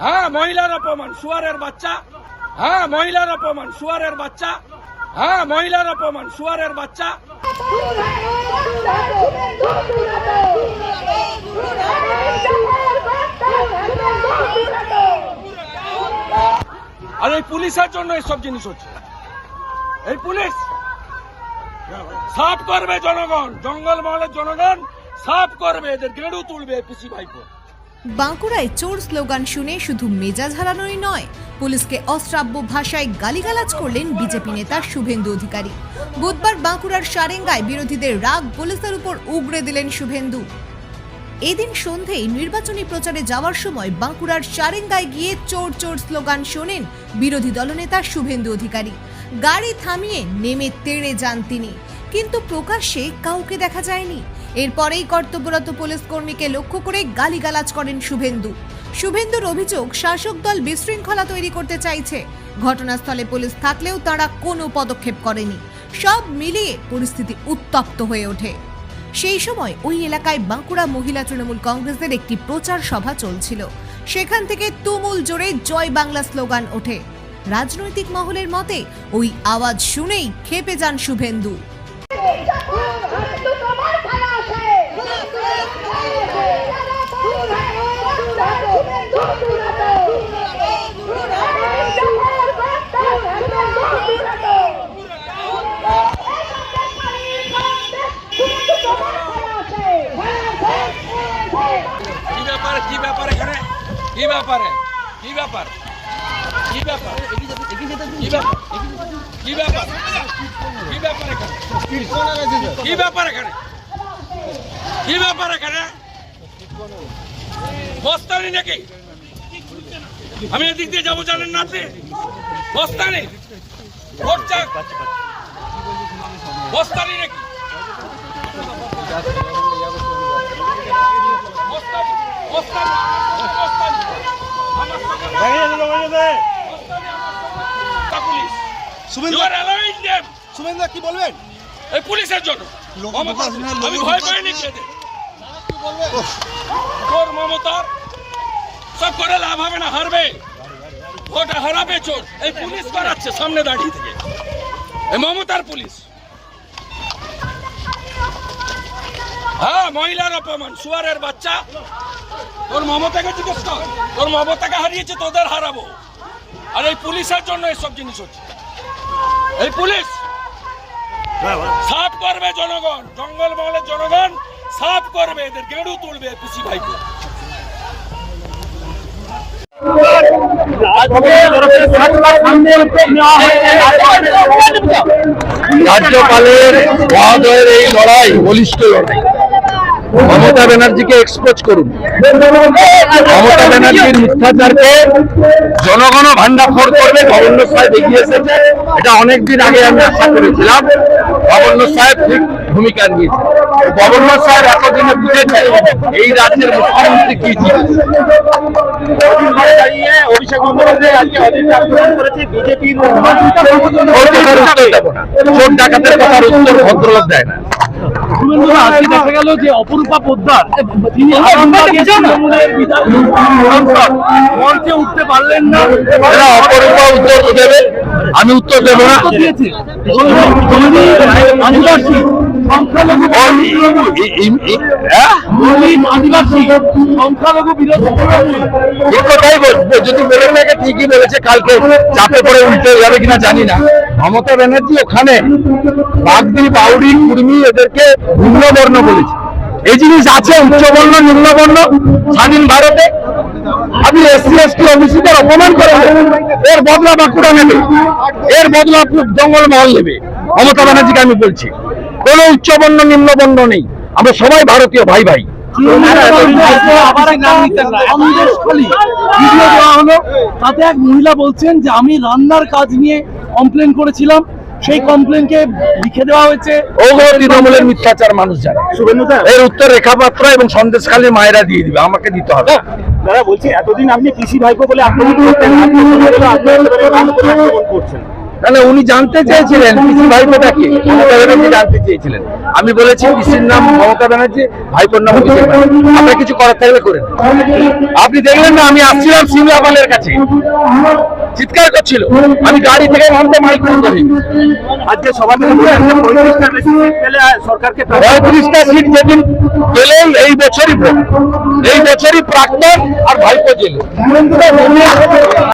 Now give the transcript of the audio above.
হ্যাঁ মহিলার অপমান শুয়ারের বাচ্চা, হ্যাঁ মহিলার অপমান শুয়ারের বাচ্চা, হ্যাঁ মহিলার অপমান শুয়ারের বাচ্চা। আর এই পুলিশের জন্য এইসব জিনিস হচ্ছে। এই পুলিশ সাফ করবে জনগণ, জঙ্গলমহলের জনগণ সাফ করবে, এদের গেঁড়ু তুলবে পিসি ভাইপো। বাঁকুড়ায় চোর স্লোগান শুনে শুধু মেজাজ হারানোই নয়, পুলিশকে অশ্রাব্য ভাষায় গালিগালাজ করলেন বিজেপি নেতা শুভেন্দু অধিকারী। বুধবার বাঁকুড়ার সারেঙ্গায় বিরোধীদের রাগ পুলিশের উপর উগরে দিলেন শুভেন্দু। এদিন সন্ধেয় নির্বাচনী প্রচারে যাওয়ার সময় বাঁকুড়ার সারেঙ্গায় গিয়ে চোর চোর স্লোগান শোনেন বিরোধী দলনেতা শুভেন্দু অধিকারী। গাড়ি থামিয়ে নেমে তেড়ে যান তিনি, কিন্তু প্রকাশ্যে কাউকে দেখা যায়নি। এরপরেই কর্তব্যরত পুলিশ কর্মীকে লক্ষ্য করে গালিগালাজ করেন শুভেন্দু। শুভেন্দুর অভিযোগ, শাসক দল বিশৃঙ্খলা তৈরি করতে চাইছে। ঘটনাস্থলে পুলিশ থাকলেও তারা কোনো পদক্ষেপ করেনি। সব মিলিয়ে পরিস্থিতি উত্তপ্ত হয়ে ওঠে। সেই সময় ওই এলাকায় বাঁকুড়া মহিলা তৃণমূল কংগ্রেসের একটি প্রচার সভা চলছিল। সেখান থেকে তুমুল জোরে জয় বাংলা স্লোগান ওঠে। রাজনৈতিক মহলের মতে ওই আওয়াজ শুনেই ক্ষেপে যান শুভেন্দু। কি ব্যাপার এখানে? কি ব্যাপারে? কি ব্যাপার? কি ব্যাপার? কি ব্যাপার? কি ব্যাপার? কি ব্যাপার এখানে? কি ব্যাপার এখানে? কি ব্যাপার এখানে? বস্তানি নাকি? আমি এদিক দিয়ে যাবো, জানেন না আপনি? বস্তানি বস্তানি নাকি? শুভেন্দু কি বলবেন এই পুলিশের জন্য? আমি ভয় পাইনি। চোর মমতার সব করে লাভ হবে না, হারবে, ভোট হারাবে চোর। এই পুলিশ করাচ্ছে সামনে দাঁড়িয়ে থেকে, এই মমতার পুলিশ। হ্যাঁ মহিলার অপমান শুয়ারের বাচ্চা। তোর মমতাকে জিজ্ঞেস কর, তোর মমতাকে হারিয়েছে, তোদের হারাবো। আর এই পুলিশের জন্য এসব জিনিস হচ্ছে। এই পুলিশ সাফ করবে জনগণ, জঙ্গলমহলের জনগণ সাফ করবে, এদের গেঁড়ু তুলবে পিসি ভাইপো। রাজ্যপালের মহোদয়ের এই লড়াই বলিষ্ঠ লড়াই। মমতা ব্যানার্জিকে এক্সপোজ করুন। মমতা ব্যানার্জির মিথ্যাচারকে জনগণ ভান্ডাফোড় করবে। গভর্নর সাহেব এগিয়ে এসেছে, এটা অনেকদিন আগে আমি আশা করেছিলাম। গভর্নর সাহেব ঠিক ভূমিকা নিয়েছে। গভর্নর সাহেব এতদিনে বুঝেছে এই রাজ্যের মুখ্যমন্ত্রী কি অভিষেক বন্দ্যোপাধ্যায় আজকে করেছে বিজেপির উত্তর দেব না। চোর ডাকাতের কথার উত্তর ভদ্রলোক দেয় না। আজকে দেখা গেল যে অপরূপা পোদ্দার তিনি মঞ্চে উঠতে পারলেন না। অপরূপা উত্তর দেবে, আমি উত্তর দেব না। আদিবাসী সংখ্যালঘু সংখ্যালঘু বিরোধী কথাই বলবো। যদি বলে থাকে ঠিকই বলেছে, কালকে চাপে পড়ে উল্টে যাবে কিনা জানি না। মমতা ব্যানার্জি ওখানে বাগদি, বাউরি, কুর্মি এদেরকে নিম্নবর্ণ বলেছে। এই জিনিস আছে, উচ্চবর্ণ নিম্নবর্ণ স্বাধীন ভারতে। আপনি এসসি এসটি ওবিসিদের অপমান করেন, এর বদলা বাঁকুড়া নেবে, এর বদলা জঙ্গলমহল নেবে। মমতা ব্যানার্জিকে আমি বলছি, কোন উচ্চবর্ণ নিম্নবর্ণ নেই, আমরা সবাই ভারতীয় ভাই ভাই। তাতে এক মহিলা বলছেন যে আমি রান্নার কাজ নিয়ে কমপ্লেন করেছিলাম, সেই কমপ্লেনকে লিখে দেওয়া হয়েছে। তৃণমূলের মিথ্যাচার মানুষ জানে। এর উত্তর রেখা পাত্র এবং সন্দেশখালীর মায়েরা দিয়ে দিবে, আমাকে দিতে হবে। দাদা বলছি, এতদিন আপনি পিসি ভাইপো বলে আক্রমণ করছেন, তাহলে উনি জানতে চেয়েছিলেন পিসি ভাইপোটা কে, মমতা ব্যানার্জি জানতে চেয়েছিলেন। আমি বলেছি পিসির নাম মমতা ব্যানার্জি, ভাইপোর নাম অভিষেক ব্যানার্জি। আপনার কিছু করার থাকলে করেন। আপনি দেখলেন না আমি আসছিলাম সিমলা পালের কাছে, চিৎকার করছিল, আমি গাড়ি থেকে নামতে মাইক ফোন করি। আজকে সভা থেকে সরকারকে 35টা সিট যেদিন পেলেই এই বছরই প্রাক্তন আর ভাইপো জেলে।